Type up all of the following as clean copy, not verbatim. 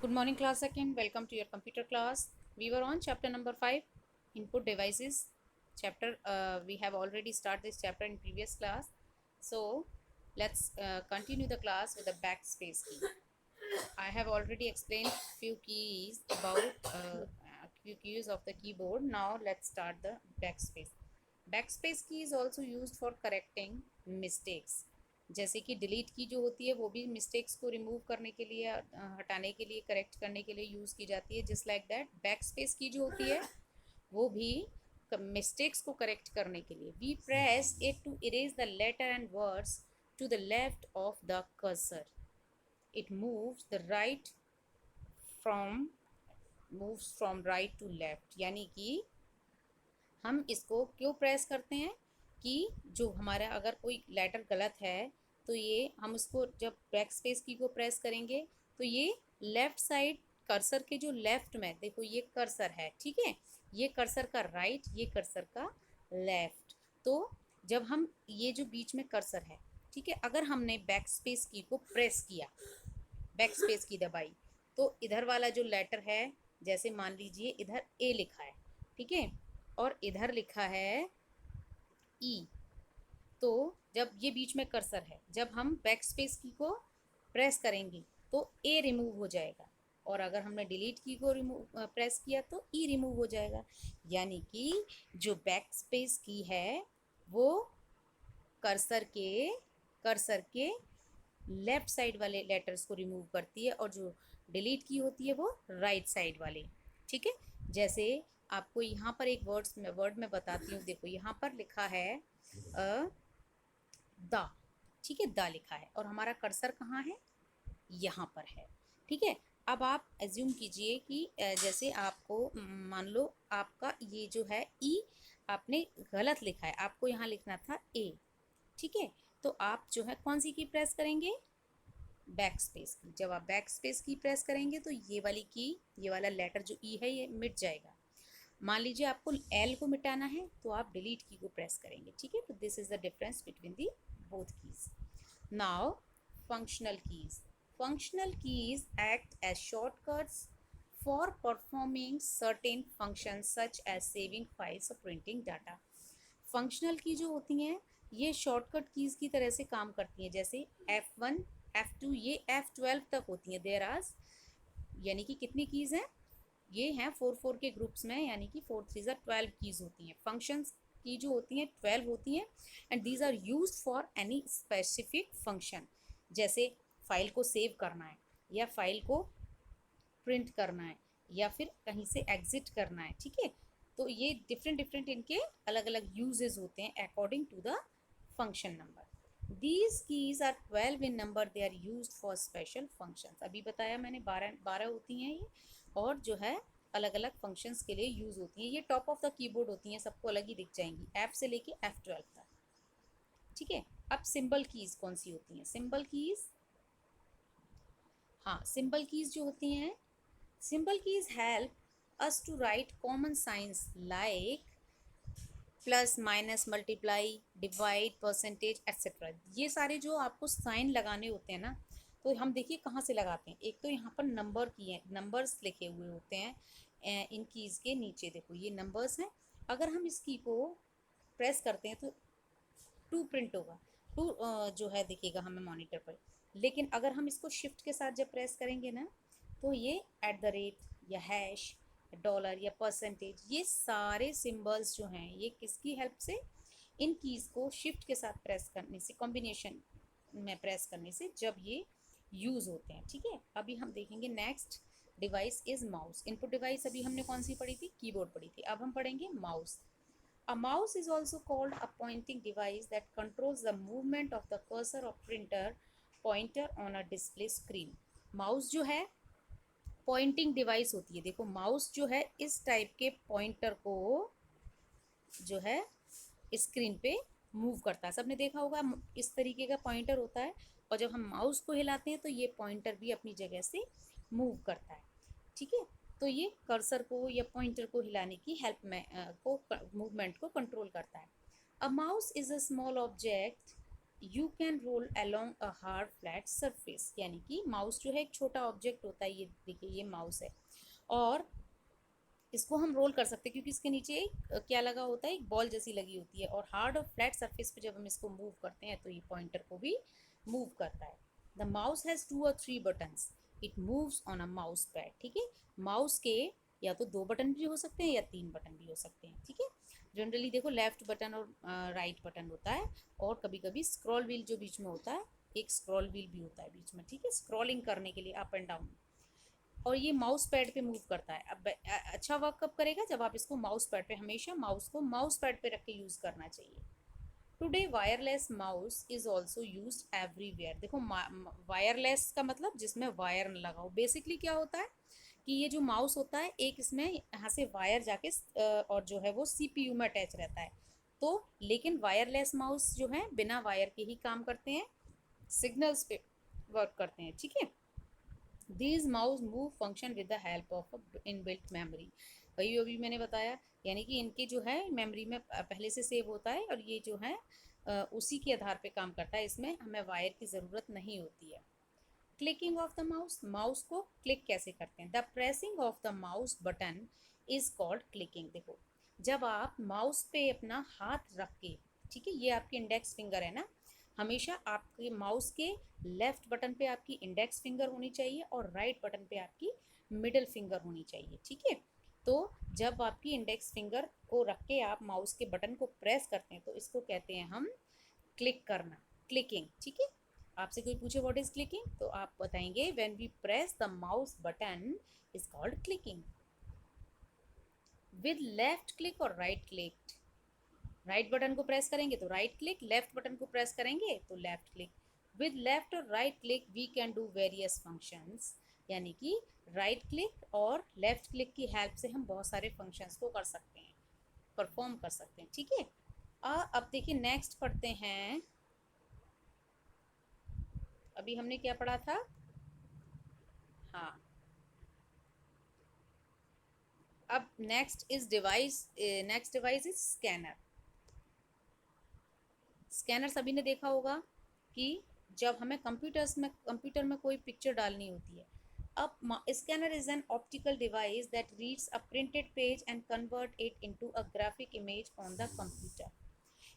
Good morning, class second. Welcome to your computer class. We were on chapter number 5, input devices. Chapter we have already started this chapter in previous class. So let's continue the class with the backspace key. I have already explained few keys about few keys of the keyboard. Now let's start the backspace. Backspace key is also used for correcting mistakes. जैसे कि delete की जो होती है वो भी mistakes को remove करने के लिए हटाने के लिए करेक्ट करने के लिए यूज़ की जाती है. जस्ट लाइक दैट बैकस्पेस की जो होती है वो भी मिस्टेक्स को करेक्ट करने के लिए we press it to erase the letter and words to the left of the cursor. It moves the right from moves from right to left. यानी कि हम इसको क्यों प्रेस करते हैं कि जो हमारा अगर कोई लेटर गलत है तो ये हम उसको जब बैक स्पेस की को प्रेस करेंगे तो ये लेफ़्ट साइड कर्सर के जो लेफ़्ट में देखो ये कर्सर है, ठीक है, ये कर्सर का राइट, ये कर्सर का लेफ़्ट. तो जब हम ये जो बीच में कर्सर है, ठीक है, अगर हमने बैक स्पेस की को प्रेस किया, बैक स्पेस की दबाई, तो इधर वाला जो लेटर है, जैसे मान लीजिए इधर ए लिखा है, ठीक है, और इधर लिखा है ई. तो जब ये बीच में कर्सर है, जब हम बैक स्पेस की को प्रेस करेंगे तो ए रिमूव हो जाएगा, और अगर हमने डिलीट की को रिमूव प्रेस किया तो ई रिमूव हो जाएगा. यानी कि जो बैक स्पेस की है वो कर्सर के लेफ्ट साइड वाले लेटर्स को रिमूव करती है, और जो डिलीट की होती है वो राइट साइड वाले, ठीक है. जैसे आपको यहाँ पर एक वर्ड में बताती हूँ. देखो यहाँ पर लिखा है द, ठीक है, द लिखा है और हमारा कर्सर कहाँ है, यहाँ पर है, ठीक है. अब आप एज्यूम कीजिए कि जैसे आपको मान लो आपका ये जो है ई आपने गलत लिखा है, आपको यहाँ लिखना था ए, ठीक है. तो आप जो है कौन सी की प्रेस करेंगे, बैक स्पेस की. जब आप बैक स्पेस की प्रेस करेंगे तो ये वाली की, ये वाला लेटर जो ई है ये मिट जाएगा. मान लीजिए आपको एल को मिटाना है तो आप डिलीट की को प्रेस करेंगे, ठीक है. तो this is the difference between the both keys. Now functional keys. Functional keys act as shortcuts for performing certain functions such as saving files और प्रिंटिंग डाटा. फंक्शनल की जो होती हैं ये शॉर्टकट कीज़ की तरह से काम करती हैं. जैसे F1 F2 ये F12 तक होती हैं. देयर आर यानी कि कितनी कीज़ हैं, ये हैं 4 के ग्रुप्स में, यानी कि 4 3 12 कीज़ होती हैं. फंक्शंस की जो होती हैं 12 होती हैं and these are use for any specific function. जैसे फाइल को सेव करना है, या फाइल को प्रिंट करना है, या फिर कहीं से एग्जिट करना है, ठीक है. तो ये डिफरेंट डिफरेंट इनके अलग अलग यूजेस होते हैं according to the function number. These keys are 12 in number. They are use for special functions. अभी बताया मैंने 12 होती हैं ये, और जो है अलग अलग फंक्शंस के लिए यूज़ होती हैं. ये टॉप ऑफ द कीबोर्ड होती हैं, सबको अलग ही दिख जाएंगी, F से लेके F12 तक, ठीक है. अब सिंबल कीज़ कौन सी होती हैं, सिंबल कीज़, हाँ, सिंबल कीज़ जो होती हैं, symbol keys help us to write common signs like plus minus multiply divide percentage etcetera. ये सारे जो आपको साइन लगाने होते हैं ना, तो हम देखिए कहाँ से लगाते हैं. एक तो यहाँ पर नंबर की है, नंबर्स लिखे हुए होते हैं इन कीज़ के नीचे. देखो ये नंबर्स हैं. अगर हम इस की को प्रेस करते हैं तो टू प्रिंट होगा, टू जो है दिखेगा हमें मॉनिटर पर. लेकिन अगर हम इसको शिफ्ट के साथ जब प्रेस करेंगे ना तो ये एट द रेट या हैश, डॉलर या परसेंटेज, ये सारे सिंबल्स जो हैं ये किसकी हेल्प से, इन कीज़ को शिफ्ट के साथ प्रेस करने से, कॉम्बिनेशन में प्रेस करने से जब ये यूज़ होते हैं, ठीक है. अभी हम देखेंगे next device is mouse. Input device अभी हमने कौन सी पढ़ी थी, कीबोर्ड पढ़ी थी. अब हम पढ़ेंगे mouse. A mouse is also called a pointing device that controls the movement of the cursor or printer pointer on a display screen. Mouse जो है पॉइंटिंग डिवाइस होती है. देखो माउस जो है इस टाइप के पॉइंटर को जो है स्क्रीन पे मूव करता है. सबने देखा होगा इस तरीके का पॉइंटर होता है, और जब हम माउस को हिलाते हैं तो ये पॉइंटर भी अपनी जगह से मूव करता है, ठीक है. तो ये कर्सर को या पॉइंटर को हिलाने की हेल्प में मूवमेंट को कंट्रोल करता है. A mouse is a small object you can roll along a hard flat surface, यानी कि माउस जो है एक छोटा ऑब्जेक्ट होता है, ये देखिए ये माउस है, और इसको हम रोल कर सकते हैं क्योंकि इसके नीचे एक क्या लगा होता है, एक बॉल जैसी लगी होती है, और हार्ड और फ्लैट सरफेस पे जब हम इसको मूव करते हैं तो ये पॉइंटर को भी मूव करता है। The mouse has 2 or 3 buttons, it moves on a mouse pad. ठीक है, माउस के या तो 2 बटन भी हो सकते हैं या 3 बटन भी हो सकते हैं। ठीक है, जनरली देखो लेफ्ट बटन और राइट बटन होता है, और कभी कभी स्क्रॉल व्हील जो बीच में होता है, एक स्क्रॉल व्हील भी होता है बीच में। ठीक है, स्क्रॉलिंग करने के लिए अप एंड डाउन, और ये माउस पैड पे मूव करता है। अब अच्छा वर्क कब करेगा, जब आप इसको माउस पैड पे, हमेशा माउस को माउस पैड पे रख के यूज़ करना चाहिए। Today wireless mouse is also use everywhere. देखो वायरलेस का मतलब जिसमें वायर न लगा हो। बेसिकली क्या होता है कि ये जो माउस होता है, एक इसमें यहाँ से वायर जाके और जो है वो सीपीयू में अटैच रहता है। तो लेकिन वायरलेस माउस जो है बिना वायर के ही काम करते हैं, सिग्नल्स पे वर्क करते हैं। ठीक है, these mouse move function with the help of inbuilt memory. वही अभी मैंने बताया, यानी कि इनके जो है मेमोरी में पहले से सेव होता है, और ये जो है उसी के आधार पे काम करता है, इसमें हमें वायर की ज़रूरत नहीं होती है। Clicking of the mouse, mouse को क्लिक कैसे करते हैं। The pressing of the mouse button is called clicking. देखो, जब आप माउस पे अपना हाथ रख के, ठीक है, ये आपकी इंडेक्स फिंगर है ना, हमेशा आपके माउस के लेफ्ट बटन पे आपकी इंडेक्स फिंगर होनी चाहिए और राइट बटन पे आपकी मिडिल फिंगर होनी चाहिए। ठीक है, तो जब आपकी इंडेक्स फिंगर को रख के आप माउस के बटन को प्रेस करते हैं तो इसको कहते हैं हम क्लिक करना, क्लिकिंग। ठीक है, आपसे कोई पूछे व्हाट इज क्लिकिंग, तो आप बताएंगे when we press the mouse button is called clicking. With left click और राइट क्लिक, राइट बटन को प्रेस करेंगे तो राइट क्लिक, लेफ्ट बटन को प्रेस करेंगे तो लेफ्ट क्लिक। विद लेफ्ट और right click we can do various functions, यानी कि राइट क्लिक और लेफ्ट क्लिक की हेल्प से हम बहुत सारे फंक्शंस को कर सकते हैं, परफॉर्म कर सकते हैं। ठीक है, अब देखिए नेक्स्ट पढ़ते हैं। अभी हमने क्या पढ़ा था, हाँ, अब next is device, next device is scanner. Scanner सभी ने देखा होगा कि जब हमें कंप्यूटर में कोई पिक्चर डालनी होती है। अब scanner is an optical device that reads a printed page and convert it into a graphic image on the computer.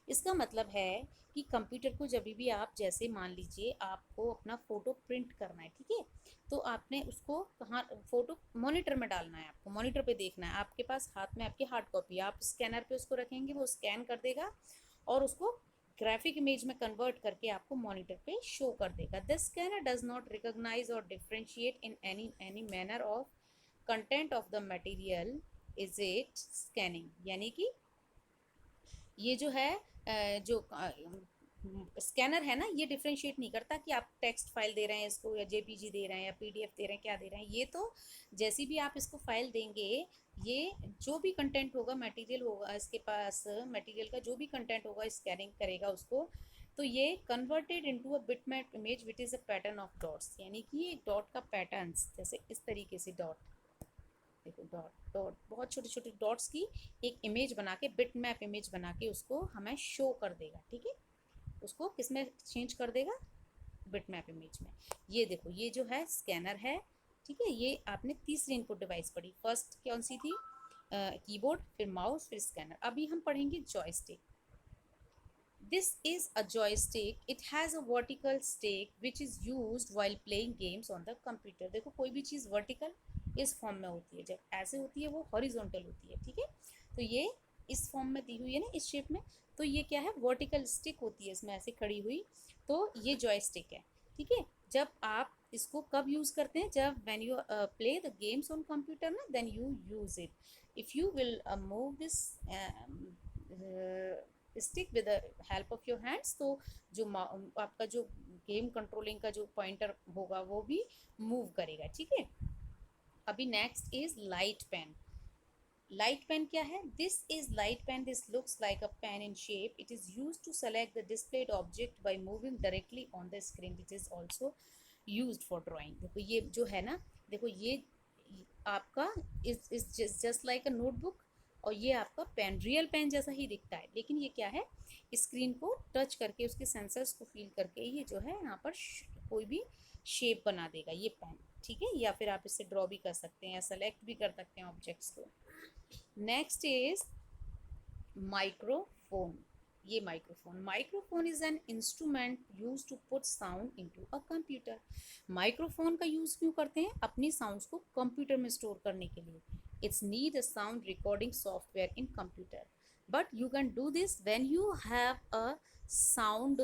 इसका मतलब है कि कंप्यूटर को जब भी आप, जैसे मान लीजिए आपको अपना फ़ोटो प्रिंट करना है, ठीक है, तो आपने उसको कहाँ, फ़ोटो मॉनिटर में डालना है, आपको मॉनिटर पे देखना है, आपके पास हाथ में आपकी हार्ड कॉपी, आप स्कैनर पे उसको रखेंगे, वो स्कैन कर देगा और उसको ग्राफिक इमेज में कन्वर्ट करके आपको मॉनिटर पे शो कर देगा। The scanner does not recognise और differentiate in any manner of content of the material is it scanning, यानी कि ये जो है जो स्कैनर है ना, ये डिफ्रेंशिएट नहीं करता कि आप टेक्स्ट फाइल दे रहे हैं इसको, या जेपीजी दे रहे हैं, या पीडीएफ दे रहे हैं, क्या दे रहे हैं। ये तो जैसी भी आप इसको फाइल देंगे, ये जो भी कंटेंट होगा, मटेरियल होगा इसके पास, मटेरियल का जो भी कंटेंट होगा स्कैनिंग करेगा उसको, तो ये converted into a bitmap image which is a pattern of dots, यानी कि ये डॉट का पैटर्न, जैसे इस तरीके से डॉट, देखो डॉट डॉट, बहुत छोटे छोटे डॉट्स की एक इमेज बना के, बिट मैप इमेज बना के उसको हमें शो कर देगा। ठीक है, उसको किस में चेंज कर देगा, बिट मैप इमेज में। ये देखो, ये जो है स्कैनर है। ठीक है, ये आपने तीसरी इनपुट डिवाइस पढ़ी, फर्स्ट कौन सी थी, कीबोर्ड, फिर माउस, फिर स्कैनर। अभी हम पढ़ेंगे joystick. This is a joystick. It has a vertical stick which is used while playing games on the computer. देखो, कोई भी चीज़ वर्टिकल इस फॉर्म में होती है, जब ऐसे होती है वो हॉरिजॉन्टल होती है। ठीक है, तो ये इस फॉर्म में दी हुई है ना, इस शेप में, तो ये क्या है, वर्टिकल स्टिक होती है इसमें ऐसे खड़ी हुई, तो ये जॉयस्टिक है। ठीक है, जब आप इसको कब यूज़ करते हैं, जब when you play the games on computer ना, then you use it. If you will move this stick with the help of your hands, तो जो आपका जो गेम कंट्रोलिंग का जो पॉइंटर होगा वो भी मूव करेगा। ठीक है, अभी next is light pen. Light pen क्या है, this is light pen, this looks like a pen in shape, it is use to select the displayed object by moving directly on the screen, it is also use for drawing. देखो ये जो है ना, देखो ये आपका is just like a notebook, और ये आपका पेन रियल पेन जैसा ही दिखता है, लेकिन ये क्या है, स्क्रीन को टच करके उसके सेंसर्स को फील करके ये जो है यहाँ पर कोई भी शेप बना देगा ये पेन, ठीक है। या फिर आप इससे ड्रॉ भी कर सकते हैं या सेलेक्ट भी कर सकते हैं ऑब्जेक्ट्स को। Next is microphone. ये microphone is an instrument use to put sound into a computer. Microphone का यूज क्यों करते हैं, अपनी साउंड्स को कंप्यूटर में स्टोर करने के लिए। It's need a sound recording software in computer, but you can do this when you have a sound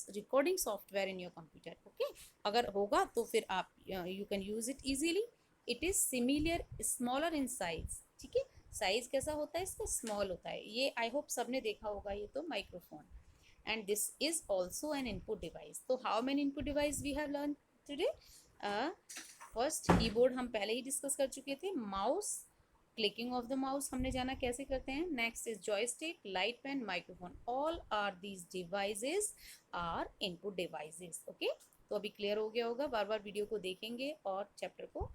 recording software in your computer, okay. अगर होगा तो फिर आप you can use it easily. It is similar smaller in size, ठीक है। Size कैसा होता है इसका, स्मॉल होता है। ये आई होप सबने देखा होगा ये तो microphone. And this is also an input device. तो how many input device we have learn today. First keyboard हम पहले ही डिस्कस कर चुके थे। Mouse, clicking of the mouse हमने जाना कैसे करते हैं। Next is joystick, light pen, microphone. All are these devices are input devices, okay. तो अभी क्लियर हो गया होगा, बार बार वीडियो को देखेंगे और चैप्टर को